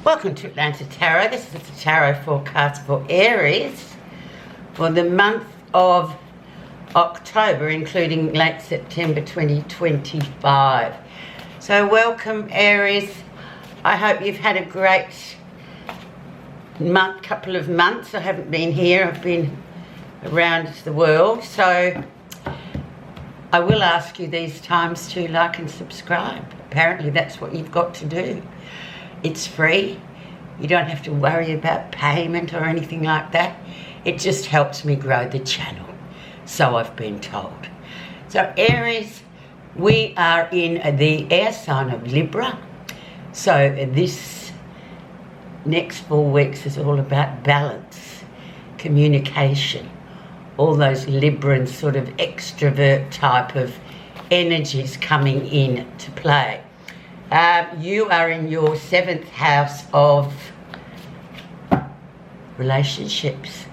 Welcome to Atlanta Tarot. This is the tarot forecast for Aries for the month of October, including late September 2025. So welcome, Aries. I hope you've had a great couple of months. I haven't been here. I've been around the world. So I will ask you these times to like and subscribe. Apparently that's what you've got to do. It's free. You don't have to worry about payment or anything like that. It just helps me grow the channel. So I've been told. So Aries, we are in the air sign of Libra. So this next 4 weeks is all about balance, communication, all those Libran sort of extrovert type of energies coming in to play. You are in your 7th house of relationships.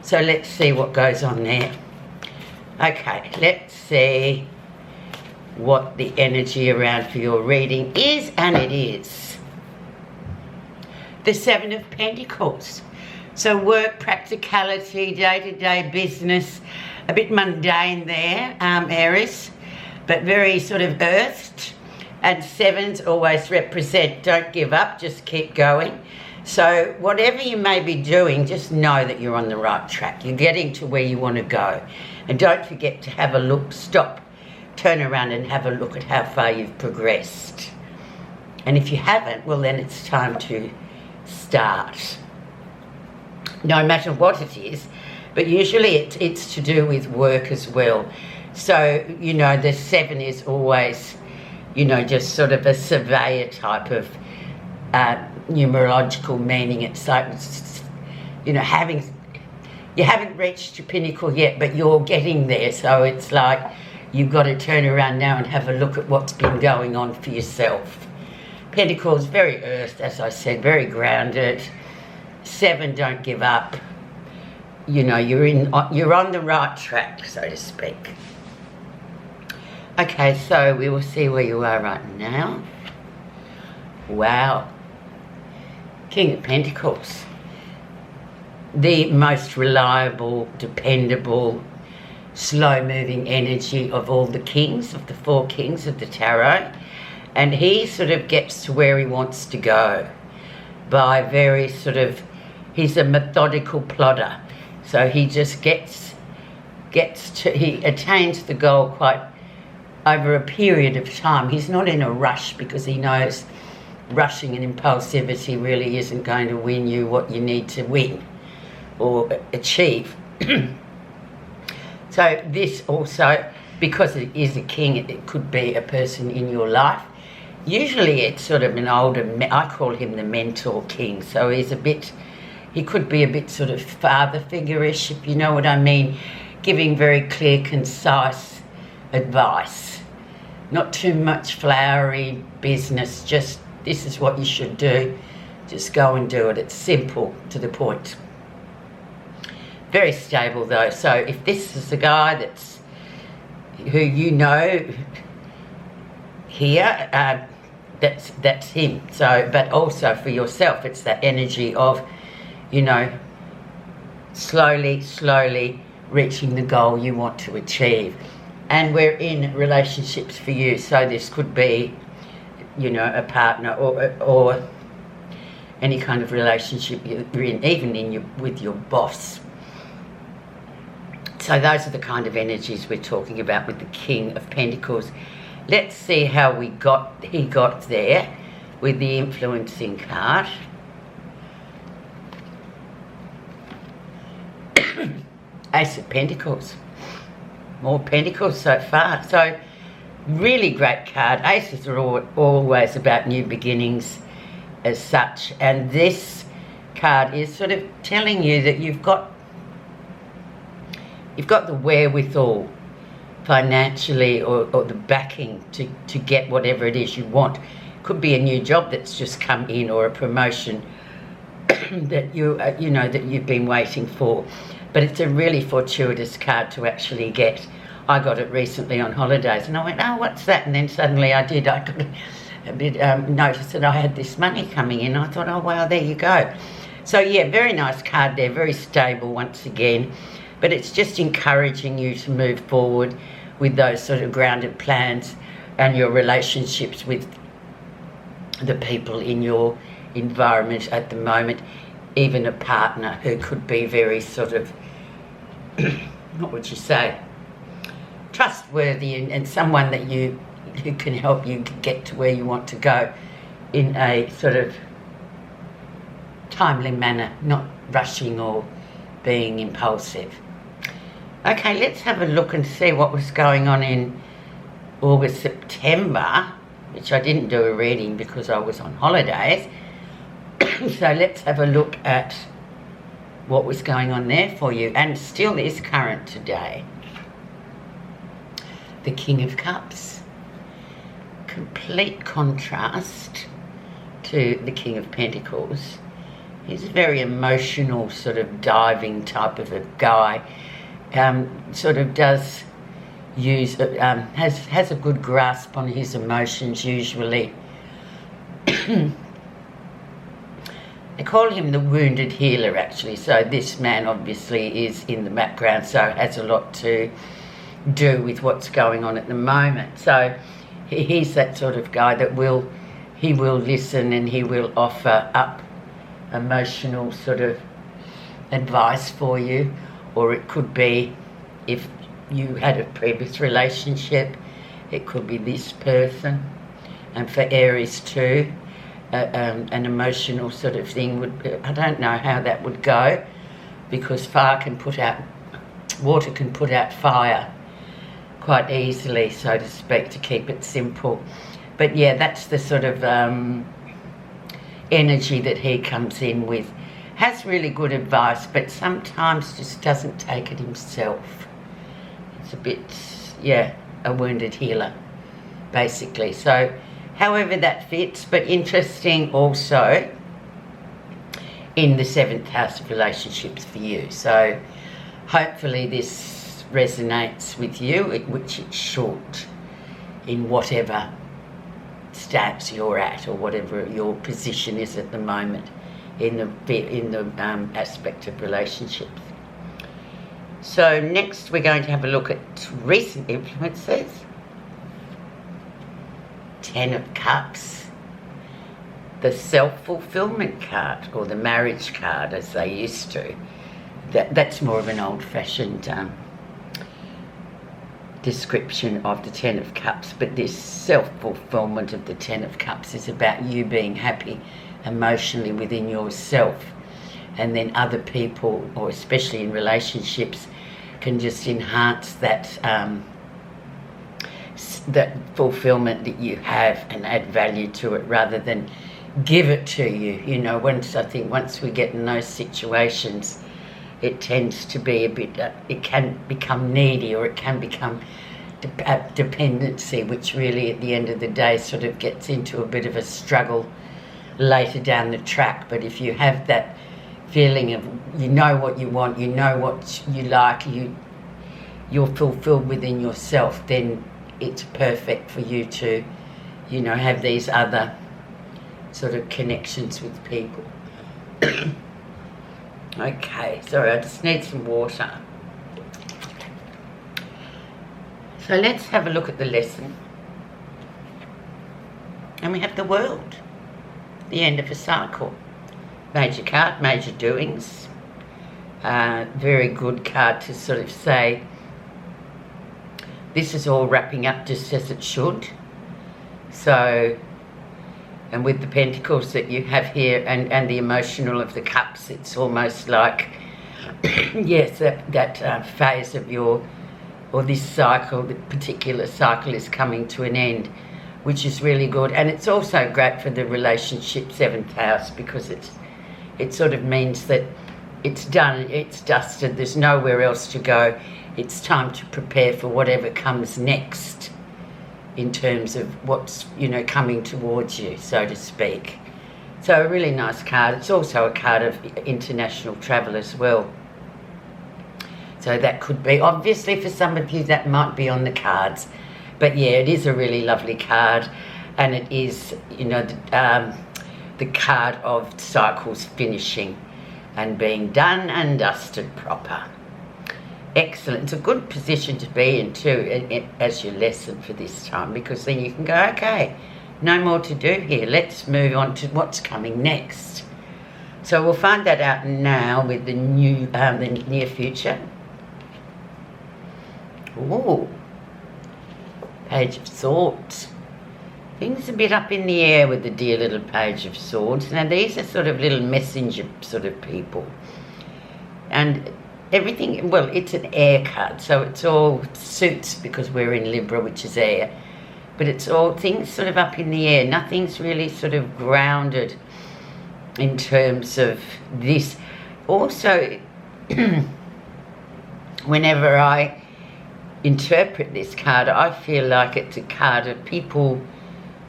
So let's see what goes on there. Okay, let's see what the energy around for your reading is, and it is the 7 of Pentacles. So work, practicality, day-to-day business, a bit mundane there, Aries, but very sort of earthed. And 7s always represent don't give up, just keep going. So whatever you may be doing, just know that you're on the right track. You're getting to where you want to go. And don't forget to have a look, stop, turn around and have a look at how far you've progressed. And if you haven't, well then it's time to start. No matter what it is, but usually it's to do with work as well. So, you know, the 7 is always, you know, just sort of a surveyor type of numerological meaning. It's like, you know, you haven't reached your pinnacle yet, but you're getting there. So it's like you've got to turn around now and have a look at what's been going on for yourself. Pentacles, very earthed, as I said, very grounded. 7, don't give up. You know, you're on the right track, so to speak. Okay, so we will see where you are right now. Wow. King of Pentacles. The most reliable, dependable, slow-moving energy of all the kings, of the 4 kings of the tarot. And he sort of gets to where he wants to go by very sort of, he's a methodical plodder. So he just he attains the goal quite over a period of time. He's not in a rush because he knows rushing and impulsivity really isn't going to win you what you need to win or achieve. So this also, because it is a king, it could be a person in your life. Usually it's sort of an older, I call him the mentor king. So he could be a bit sort of father figure-ish, if you know what I mean, giving very clear, concise advice. Not too much flowery business, just this is what you should do. Just go and do it. It's simple, to the point. Very stable though. So if this is the guy who you know here, that's him. So, but also for yourself, it's that energy of, you know, slowly reaching the goal you want to achieve. And we're in relationships for you, so this could be, you know, a partner or any kind of relationship you're in, even with your boss. So those are the kind of energies we're talking about with the King of Pentacles. Let's see how he got there with the influencing card. Ace of Pentacles. More Pentacles so far. So really great card. Aces are always about new beginnings as such. And this card is sort of telling you that you've got the wherewithal financially or the backing to get whatever it is you want. Could be a new job that's just come in or a promotion that you've been waiting for. But it's a really fortuitous card to actually get. I got it recently on holidays and I went, oh, what's that? And then suddenly I got a bit, noticed that I had this money coming in. I thought, oh wow, there you go. So yeah, very nice card there, very stable once again. But it's just encouraging you to move forward with those sort of grounded plans and your relationships with the people in your environment at the moment. Even a partner who could be very sort of, what would you say, trustworthy, and someone that who can help you get to where you want to go in a sort of timely manner, not rushing or being impulsive. Okay, let's have a look and see what was going on in August, September, which I didn't do a reading because I was on holidays. So let's have a look at what was going on there for you, and still is current today. The King of Cups. Complete contrast to the King of Pentacles. He's a very emotional, sort of diving type of a guy. Sort of does use, has a good grasp on his emotions usually. They call him the wounded healer actually, so this man obviously is in the background, so has a lot to do with what's going on at the moment. So he's that sort of guy that he will listen, and he will offer up emotional sort of advice for you. Or it could be, if you had a previous relationship, it could be this person. And for Aries too, an emotional sort of thing would, I don't know how that would go, because water can put out fire quite easily, so to speak, to keep it simple. But yeah, that's the sort of energy that he comes in with. Has really good advice, but sometimes just doesn't take it himself. It's a bit, yeah, a wounded healer, basically. So, however that fits, but interesting also in the 7th house of relationships for you. So, hopefully this resonates with you, which it should, in whatever stance you're at or whatever your position is at the moment in the aspect of relationships. So next we're going to have a look at recent influences. 10 of Cups, the self-fulfillment card, or the marriage card as they used to. That's more of an old-fashioned description of the 10 of Cups, but this self-fulfillment of the 10 of Cups is about you being happy emotionally within yourself, and then other people, or especially in relationships, can just enhance that that fulfillment that you have and add value to it rather than give it to you. You know, I think once we get in those situations, it tends to be a bit, it can become needy, or it can become dependency, which really at the end of the day sort of gets into a bit of a struggle later down the track. But if you have that feeling of, you know what you want, you know what you like, you're fulfilled within yourself, then it's perfect for you to, you know, have these other sort of connections with people. Okay, sorry, I just need some water. So let's have a look at the lesson. And we have the World, the end of a cycle. Major card, major doings. Very good card to sort of say, this is all wrapping up just as it should. So, and with the Pentacles that you have here, and the emotional of the Cups, it's almost like, yes, that phase of your, or this cycle, the particular cycle is coming to an end, which is really good. And it's also great for the relationship 7th house, because it sort of means that it's done, it's dusted, there's nowhere else to go. It's time to prepare for whatever comes next in terms of what's, you know, coming towards you, so to speak. So a really nice card. It's also a card of international travel as well. So that could be, obviously for some of you that might be on the cards. But yeah, it is a really lovely card. and it is, you know, the card of cycles finishing and being done and dusted proper. Excellent. It's a good position to be in too as your lesson for this time, because then you can go, okay, no more to do here. Let's move on to what's coming next. So we'll find that out now with the the near future. Ooh, Page of Swords. Things a bit up in the air with the dear little Page of Swords. Now these are sort of little messenger sort of people. And everything, well, it's an air card, so it's all suits because we're in Libra, which is air. But it's all things sort of up in the air. Nothing's really sort of grounded in terms of this. Also, whenever I interpret this card, I feel like it's a card of people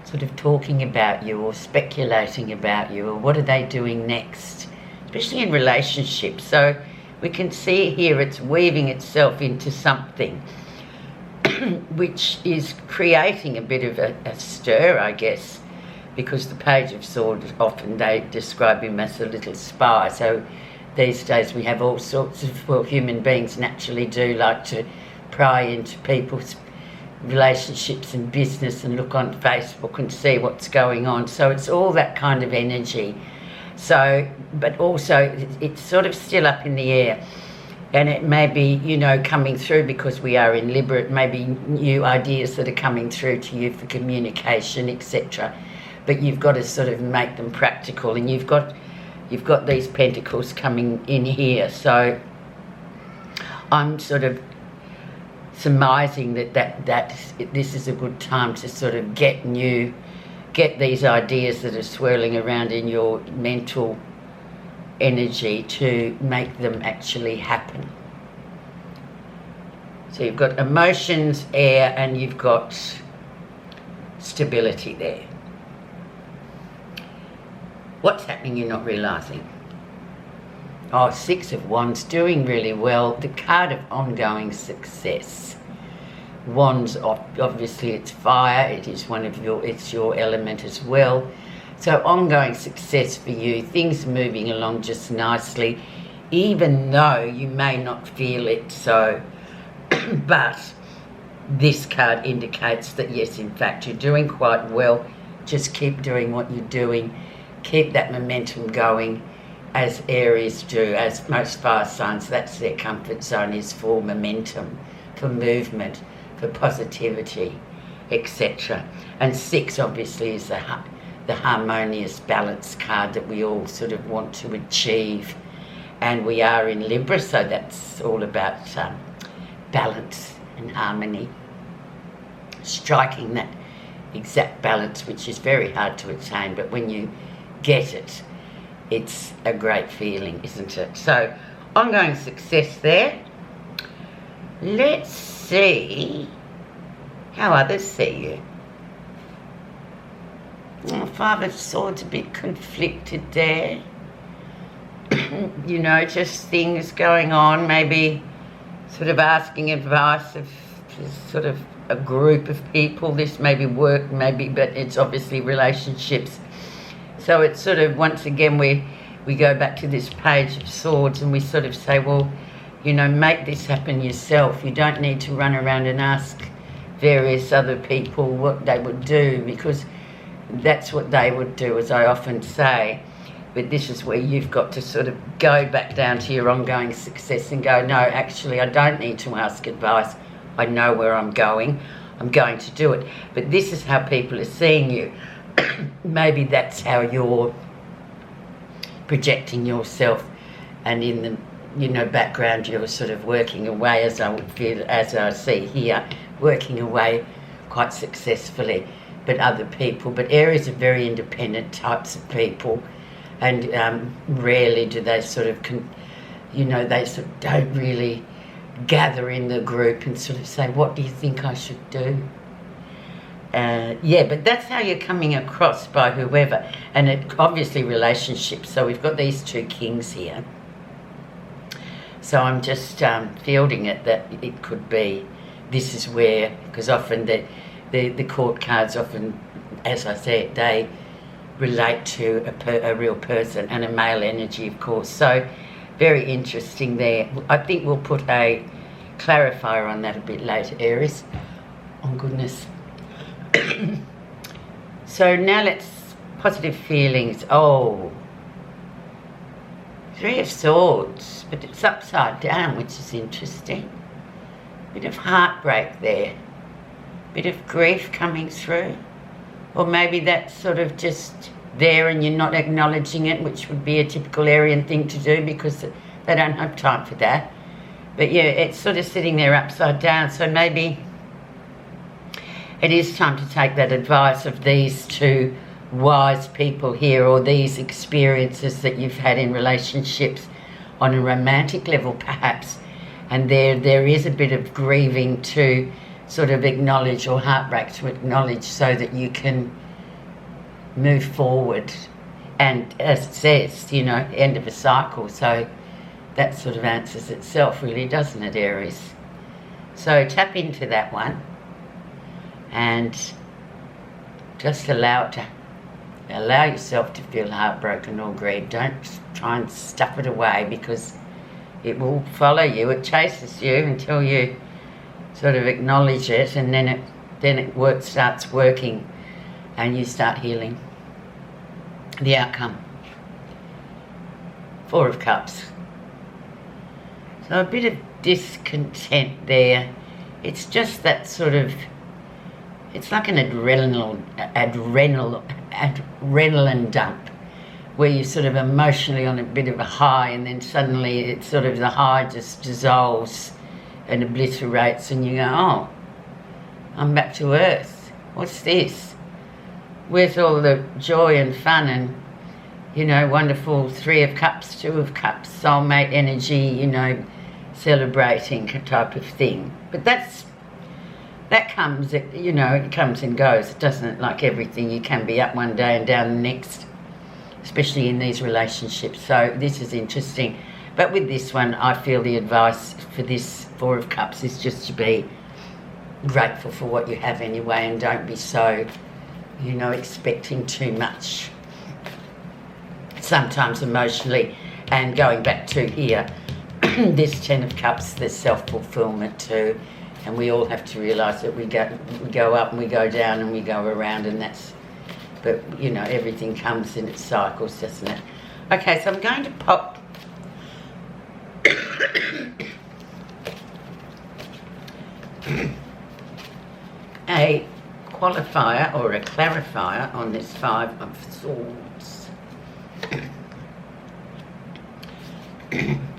sort of talking about you or speculating about you, or what are they doing next, especially in relationships. So we can see here it's weaving itself into something which is creating a bit of a stir, I guess, because the Page of Swords, often they describe him as a little spy. So these days we have all sorts of, well, human beings naturally do like to pry into people's relationships and business and look on Facebook and see what's going on. So it's all that kind of energy. So, but also it's sort of still up in the air, and it may be, you know, coming through because we are in Libra. It may be new ideas that are coming through to you for communication, etc. But you've got to sort of make them practical, and you've got these pentacles coming in here. So I'm sort of surmising that this is a good time to sort of get these ideas that are swirling around in your mental energy to make them actually happen. So you've got emotions, air, and you've got stability there. What's happening you're not realising? Oh, Six of Wands, doing really well. The card of ongoing success. Wands, obviously it's fire, it is it's your element as well. So ongoing success for you, things moving along just nicely, even though you may not feel it so, but this card indicates that yes, in fact, you're doing quite well. Just keep doing what you're doing, keep that momentum going, as Aries do, as most fire signs. That's their comfort zone, is for momentum, for movement, for positivity, etc. And Six obviously is the harmonious balance card that we all sort of want to achieve, and we are in Libra, so that's all about balance and harmony, striking that exact balance, which is very hard to attain, but when you get it, it's a great feeling, isn't it? So ongoing success there. Let's see how others see you. Oh, Five of Swords, a bit conflicted there. You know, just things going on, maybe sort of asking advice of sort of a group of people. This may be work, maybe, but it's obviously relationships. So it's sort of, once again, we go back to this Page of Swords and we sort of say, well, you know, make this happen yourself. You don't need to run around and ask various other people what they would do, because that's what they would do, as I often say. But this is where you've got to sort of go back down to your ongoing success and go, no, actually, I don't need to ask advice. I know where I'm going to do it. But this is how people are seeing you. Maybe that's how you're projecting yourself, and in the, you know, background you're sort of working away, as I would feel, as I see here, working away quite successfully. But other people, but Aries are very independent types of people, and rarely do they sort of, you know, they sort of don't really gather in the group and sort of say, what do you think I should do? Yeah, but that's how you're coming across by whoever. And it obviously relationships. So we've got these two kings here. So I'm just fielding it that it could be, this is where, because often the court cards often as I said, they relate to a real person, and a male energy, of course. So very interesting there. I think we'll put a clarifier on that a bit later, Aries. Oh goodness. So now let's, positive feelings. Oh, Three of Swords, but it's upside down, which is interesting. Bit of heartbreak there. Bit of grief coming through. Or maybe that's sort of just there and you're not acknowledging it, which would be a typical Arian thing to do because they don't have time for that. But yeah, it's sort of sitting there upside down. So maybe it is time to take that advice of these two wise people here, or these experiences that you've had in relationships on a romantic level perhaps, and there is a bit of grieving to sort of acknowledge, or heartbreak to acknowledge, so that you can move forward. And as it says, you know, end of a cycle, so that sort of answers itself really, doesn't it, Aries? So tap into that one and just allow yourself to feel heartbroken or grieved. Don't try and stuff it away, because it will follow you. It chases you until you sort of acknowledge it, and then it starts working, and you start healing. The outcome, Four of Cups. So a bit of discontent there. It's just that sort of, it's like an adrenaline dump, where you're sort of emotionally on a bit of a high, and then suddenly it's sort of the high just dissolves and obliterates, and you go, oh, I'm back to earth. What's this? Where's all the joy and fun and, you know, wonderful Three of Cups, Two of Cups, soulmate energy, you know, celebrating type of thing? But that comes, you know, it comes and goes, doesn't it? Like everything, you can be up one day and down the next, especially in these relationships. So this is interesting. But with this one, I feel the advice for this Four of Cups is just to be grateful for what you have anyway, and don't be so, you know, expecting too much. Sometimes emotionally, and going back to here, this Ten of Cups, there's self-fulfillment too. And we all have to realise that we go up and we go down and we go around, and that's, but you know, everything comes in its cycles, doesn't it? Okay, so I'm going to pop a qualifier or a clarifier on this Five of Swords.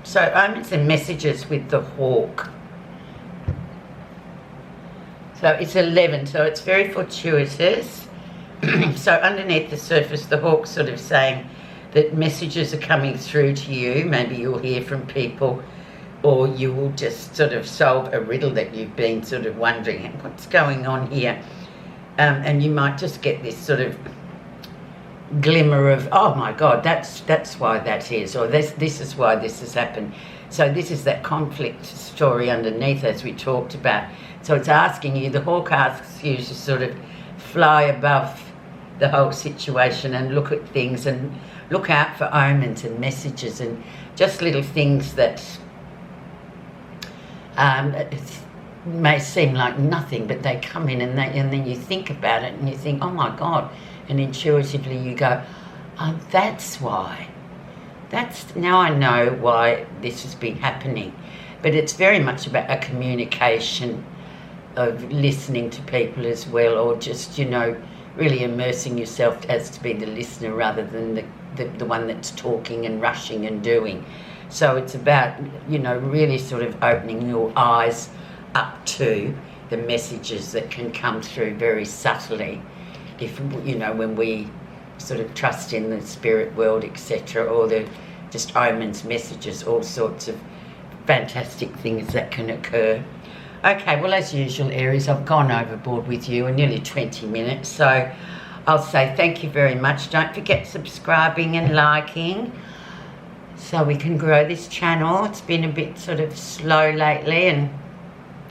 So omens and messages with the Hawk. So it's 11, so it's very fortuitous. So underneath the surface, the Hawk's sort of saying that messages are coming through to you. Maybe you'll hear from people, or you will just sort of solve a riddle that you've been sort of wondering, what's going on here? And you might just get this sort of glimmer of, oh my God, that's why that is, or this is why this has happened. So this is that conflict story underneath, as we talked about. So it's asking you, the Hawk asks you to sort of fly above the whole situation and look at things and look out for omens and messages and just little things that may seem like nothing, but they come in, and then you think about it and you think, oh my God, and intuitively you go, oh, that's why. Now I know why this has been happening. But it's very much about a communication of listening to people as well, or just, you know, really immersing yourself as to be the listener rather than the one that's talking and rushing and doing. So it's about, you know, really sort of opening your eyes up to the messages that can come through very subtly, if, you know, when we sort of trust in the spirit world, etc., or the just omens, messages, all sorts of fantastic things that can occur. Okay, well, as usual, Aries, I've gone overboard with you in nearly 20 minutes, so I'll say thank you very much. Don't forget subscribing and liking so we can grow this channel. It's been a bit sort of slow lately and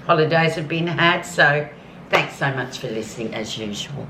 holidays have been had, so thanks so much for listening as usual.